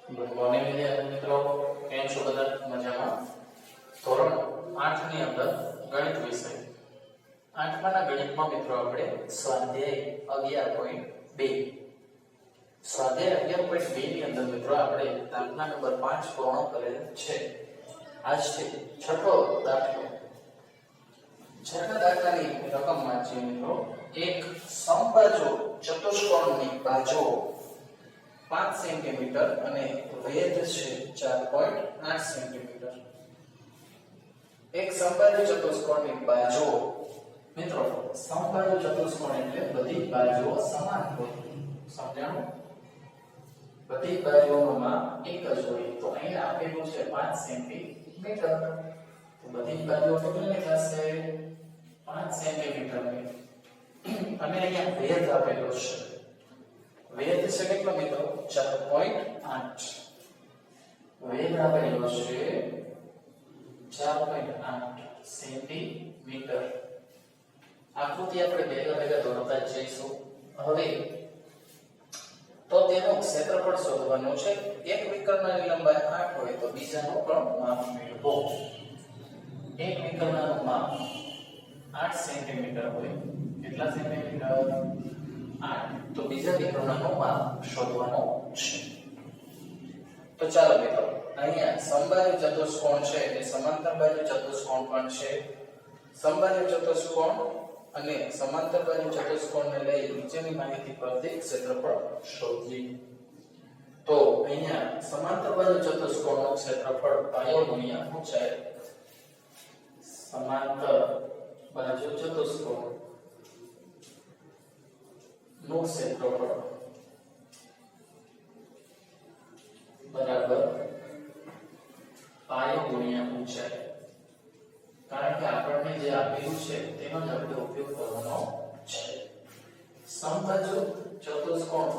Good morning વિદ્યાર્થી મિત્રો, કેમ છો બધા? મજામાં? ધોરણ 8 ની અંદર ગણિત વિષય 8 ના ગણિતમાં મિત્રો આપણે સ્વાધ્યાય 11.2 સ્વાધ્યાય 11.2 ની અંદર મિત્રો આપણે દાખલા નંબર 5 પૂર્ણ કરેલ છે. આજથી છઠ્ઠો દાખલો. છઠ્ઠા દાખલાની રકમ વાંચીએ મિત્રો. એક સમબાજુ ચતુષ્કોણની બાજુઓ 5 સેન્ટીમીટર અને વેધ છે 4.8 સેન્ટીમીટર. એક સમબાજુ ચતુષ્કોણની બાજુઓ મિત્રો, સમબાજુ ચતુષ્કોણ એટલે બધી બાજુઓ સમાન હોય. સમજાણું? બધી બાજુઓનું માપ એક જ હોય. તો અહીંયા આપેલું છે 5 સેન્ટીમીટર. તો બધી બાજુઓ કેટલી થશે? 5 સેન્ટીમીટર ની. અને અહીંયા વેધ આપેલો છે. વેધ છે કેટલો મિત્રો? 4.8. વેધ આપેલો છે 4.8 સેન્ટીમીટર. આકૃતિ આપણે ભેગા દોરતા જઈશું. હવે તો તેનું ક્ષેત્રફળ શોધવાનું છે. એક વિકર્ણની લંબાઈ 8 હોય તો બીજાનું પણ માપ મેળવો. એક વિકર્ણનું માપ 8 સેન્ટીમીટર હોય. કેટલા સેન્ટીમીટર? 8. તો બીજા વિકર્ણનું માપ શોધવાનું છે. તો ચાલો મિત્રો, અહીંયા સમબાજુ ચતુષ્કોણ છે એ સમાંતર બાજુ ચતુષ્કોણ પણ છે. સમબાજુ ચતુષ્કોણ અને સમાંતર બાજુ ચતુષ્કોણને લઈ નીચેની માહિતી પરથી ક્ષેત્રફળ શોધીએ. તો અહીંયા સમાંતર બાજુ ચતુષ્કોણનું ક્ષેત્રફળ પાયો ગુણ્યા ઊંચાઈ. સમાંતર બાજુ ચતુષ્કોણ નું ક્ષેત્રફળ બરાબર પાયો ગુણ્યા ઊંચાઈ. કારણ કે આપણને જે આપેલું છે તેનો જ આપણે ઉપયોગ કરવાનો છે. સમબાજુ ચતુષ્કોણ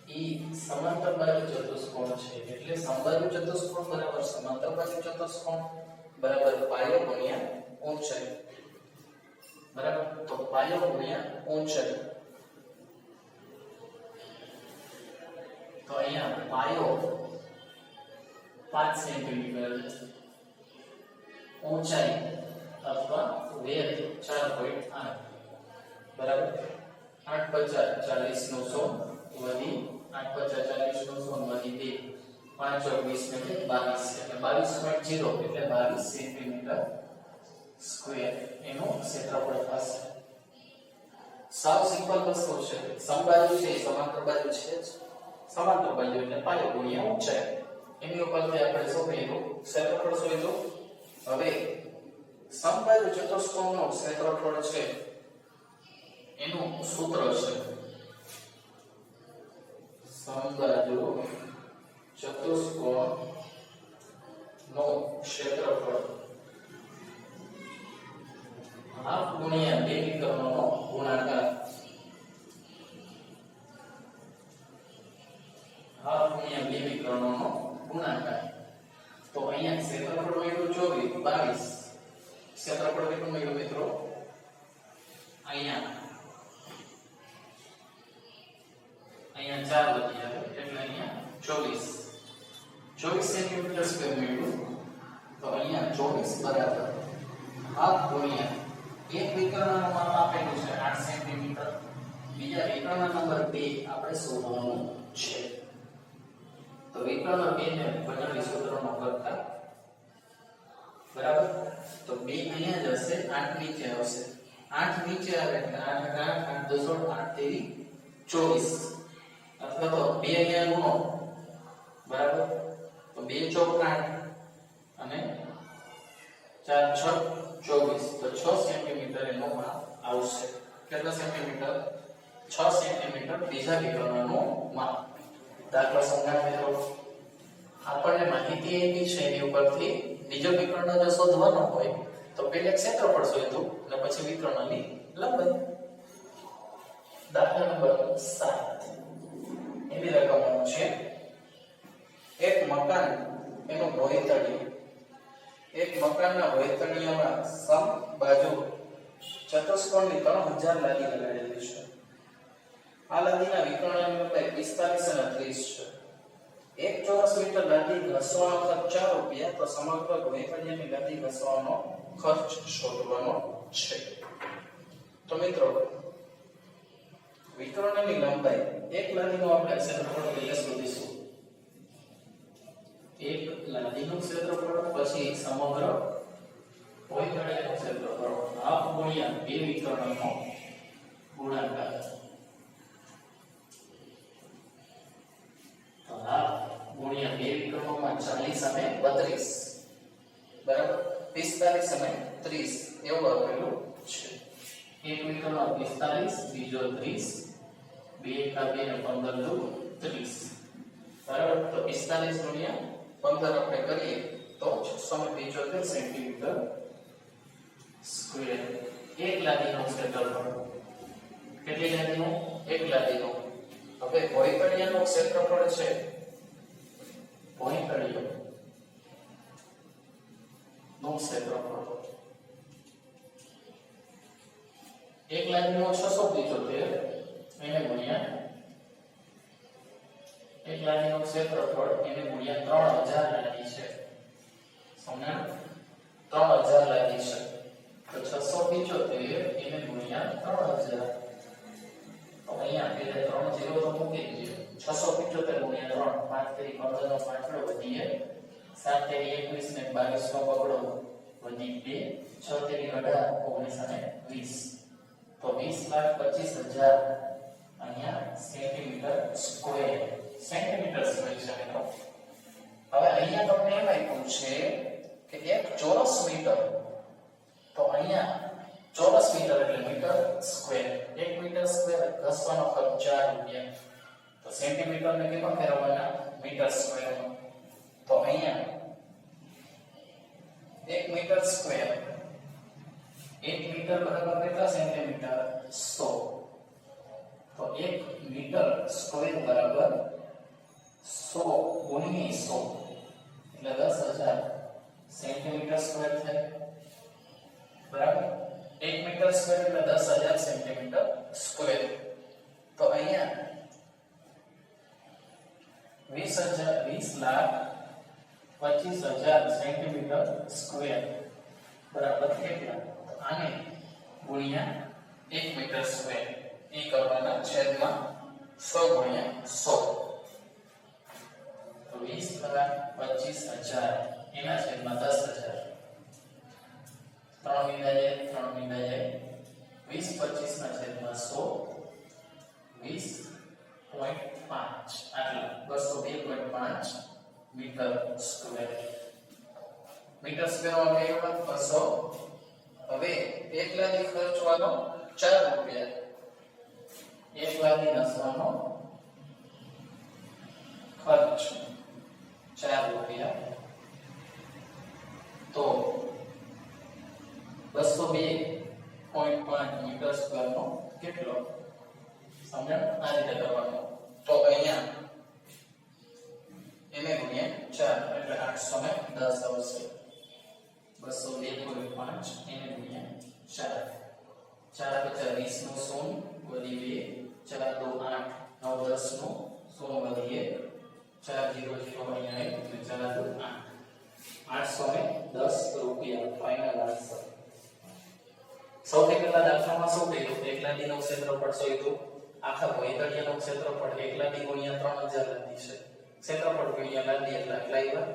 ઈ સમાંતર બાજુ ચતુષ્કોણ છે એટલે સમબાજુ ચતુષ્કોણ બરાબર સમાંતર બાજુ ચતુષ્કોણ બરાબર પાયો ગુણ્યા ઊંચાઈ. બરાબર? તો પાયો ગુણ્યા ઊંચાઈ. તો અહીંયા પાયો 5 સેન્ટીમીટર, ઊંચાઈ અથવા વેધ 4.8. બરાબર? 8 × 40 નો 100 વધી 8 × 40 નો 100 વધી 2 5 × 20 એટલે 22 એટલે 22.0 એટલે 22 સેન્ટીમીટર સ્ક્વેર એનું ક્ષેત્રફળ થશે. સાવ સિમ્પલ વસ્તુ છે. સમબાજુ છે સમાંતર બાજુ છે જ. સમાંતર બાજુ એટલે પાયો ગુણ્યા ઊંચાઈ. એની ઉપરથી આપણે શું કર્યું? ક્ષેત્રફળ શોધ્યું. હવે સમબાજુ ચતુષ્કોણનું ક્ષેત્રફળ છે એનું સૂત્ર છે સમબાજુ ચતુષ્કોણ નું ક્ષેત્રફળ હાફ ગુણ્યા બે વિકર્ણનો ગુણાકાર. હાફ ગુણ્યા બે વિકર્ણનો ગુણાકાર. તો અહીંયા ક્ષેત્રફળ મળ્યું 22. ક્ષેત્રફળ કેટલું મળ્યું મિત્રો? અહીંયા 4 વધી આવે એટલે અહીંયા 24 સેન્ટીમીટર સ્ક્વેર મળ્યું. તો અહીંયા 24 બરાબર હાફ ગુણ્યા એક વિકર્ણનું માપ આપેલું છે 8 સેન્ટીમીટર. બીજા વિકર્ણ નંબર 2 આપણે શોધવાનું છે. તો વિકર્ણ 2 ને બનાવી સૂત્રમાં કરતા. બરાબર? તો 2 અહીંયા જ હશે, 8 નીચે આવશે. 8 નીચે આવે એટલે 8 × 8 = 8 × 24. અથવા તો 2 અહીંયા ગુણો. બરાબર? તો 2 × 8 અને 4 × 6 24. તો 6 સેન્ટીમીટર એનું માપ આવશે. કેટલા સેન્ટીમીટર? 6 સેન્ટીમીટર બીજા વિકર્ણનું માપ. દાખલા સમજાય મિત્રો? આપણને માહિતી આપી છે એની ઉપરથી બીજો વિકર્ણ જો શોધવાનો હોય તો પહેલા ક્ષેત્રફળ શોધ્યું અને પછી વિકર્ણની લંબાઈ. દાખલા નંબર 7 એની રકમ છે. એક મકાન એનું ભોંયતળિયું. એક મકાનના ભોંયતળિયામાં સમબાજુ ચતુષ્કોણની 3000 લાદી લગાડેલી છે. આ લાદીના વિકર્ણની લંબાઈ 45 અને 30 છે. 1 ચોરસ મીટર લાદી ઘસવાનો ખર્ચ 4 રૂપિયા, તો સમગ્ર ગોળીપડિયાની લાદી ઘસવાનો ખર્ચ શોધવાનો છે. તો મિત્રો વિકર્ણની લંબાઈ એક લાદીનું આપણે ક્ષેત્રફળ એટલે શોધીશું. એક લાદીનું ક્ષેત્રફળ પછી સમગ્ર ગોળીપડિયાનું ક્ષેત્રફળ હાફ ગુણ્યા બે વિકર્ણનો ગુણાકાર. તો હાફ ગુણ્યા બે વિકર્ણોમાં 40 અને 32 બરાબર 45 અને 30 એવું આપેલું છે. એક વિકર્ણ 45 બીજો 30 બે એકા 2 ને 15 દુ 30 બરાબર. તો 45 ગુણ્યા 15 આપણે કરીએ તો 675 સેન્ટીમીટર સ્ક્વેર. એક લાદીનું ક્ષેત્રફળ કેટલી લાદીનું? એક લાદીનું. હવે ગોળીપડિયાનું ક્ષેત્રફળ છે ગોળીપડિયાનું ક્ષેત્રફળ એક લાદીનું 675 એને ગુણ્યા એક લાદીનું ક્ષેત્રફળ એને ગુણ્યા 3000 લાદી છે. સમજ્યા? 3000 લાદી છે તો 675 એને ગુણ્યા 3000. તો અહીંયા એટલે 3 0 તો મૂકી દીજો. 675 ગુણ્યા 3 5 તેરી 15 નો પાંચડો વધીએ 7 તેરી 21 ને 22 નો બગડો વધી 2 6 તેરી 18 19 અને 20 તો 20,25,000 અહીંયા સેન્ટીમીટર સ્ક્વેર છે મિત્રો. હવે અહીંયા તમને એમ આપ્યું છે કે એક ચોરસ મીટર, તો અહીંયા ચોરસ મીટર એટલે મીટર સ્ક્વેર. 1 મીટર સ્ક્વેર ઘસવાનો ખર્ચ 4 રૂપિયા, તો સેન્ટીમીટર ને કેમાં ફેરવવાના? મીટર સ્ક્વેરમાં. તો અહીંયા 1 મીટર સ્ક્વેર 1 મીટર બરાબર કેટલા સેન્ટીમીટર? 100. તો 1 મીટર સ્ક્વેર બરાબર 100 ગુણ્યા 100 એટલે 10,000 સેન્ટીમીટર સ્ક્વેર થાય બરાબર. 1 મીટર સ્ક્વેર એટલે 10,000 સેન્ટીમીટર સ્ક્વેર. તો અહીંયા 20,25,000 સેન્ટીમીટર સ્ક્વેર બરાબર કેટલા? આને ગુણ્યા 1 મીટર સ્ક્વેર ઈ કરવાના છેદમાં 100 ગુણ્યા 100. તો 20,25,000 એના છેદમાં 10,000. 3 મીંડા જાય 3 મીંડા જાય 20 25 ના છેદમાં 100 20.5 આટલા 202.5 મીટર સ્ક્વેર. મીટર સ્ક્વેરમાં કેવા 200. હવે એક લાદી ખર્ચવાનો 4 રૂપિયા. એક લાદી નસવાનો ખર્ચ 4 રૂપિયા. તો 202.5 મીટર સ્ક્વેરનો કેટલો? સમજણ? આ રીતે કરવાનો. તો અહીંયા એને ગુણ્યા 4 એટલે 810 આવશે. 202.5 એને ગુણ્યા 4 4 50 20 નું શૂન્ય વધી 2 4 2 8 9 10 નું શૂન્ય વધી 4 0 6 અહીંયા એટલે 4 2 8 810 રૂપિયા ફાઇનલ આન્સર. સૌથી પહેલા દાખલામાં શું કર્યું? એક લાદીનું ક્ષેત્રફળ શોધ્યું. આખા ગોળીપડિયાનું ક્ષેત્રફળ એક લાદી ગુણ્યા 3000 લાદી છે. ક્ષેત્રફળ ગુણ્યા લાદી એટલે આટલા આવ્યા.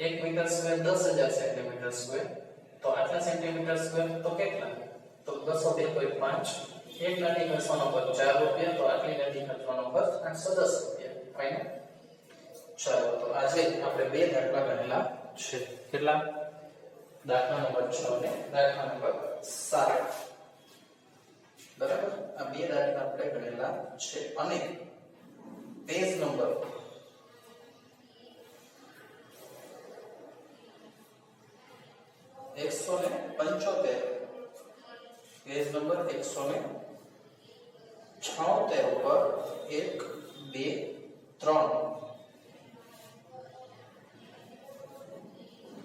1 મીટર સ્ક્વેર 10,000 સેન્ટીમીટર સ્ક્વેર. તો આટલા સેન્ટીમીટર સ્ક્વેર તો કેટલા? તો 202.5. એક લાદી ખર્ચવાનો ખર્ચ 4 રૂપિયા, તો આટલી લાદી ખર્ચવાનો ખર્ચ 810 રૂપિયા. ફાઇનલ. ચાલો તો આજે આપણે બે દાખલા ગણેલા છે. કેટલા? દાખલા નંબર 6 અને દાખલા નંબર 7. બરાબર. આ બે દાખલા આપણે ગણેલા છે અને પેજ નંબર 175 પેજ નંબર 176 ઉપર 1 2 3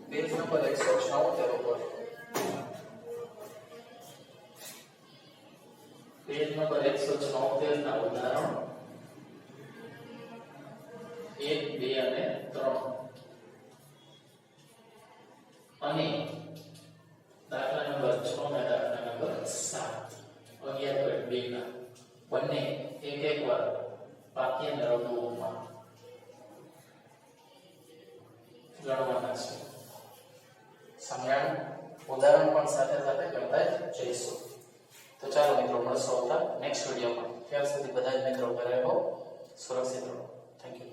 પેજ નંબર 176 ઉપર પેજ નંબર 176 ના ઉદાહરણ 1 2 અને 3 અને દાખલા નંબર 6 અને દાખલા નંબર 7 11.2 ના બંને એક વાર બાકી અને રઘુઓમાં ગણવાના છે. સમજાણું? ઉદાહરણ પણ સાથે સાથે કરતા જઈશું. તો ચાલો મિત્રો મળશું આવતા નેક્સ્ટ વિડીયોમાં. ત્યાર સુધી બધા જ મિત્રો ઘરે રહો, સુરક્ષિત રહો. Thank you.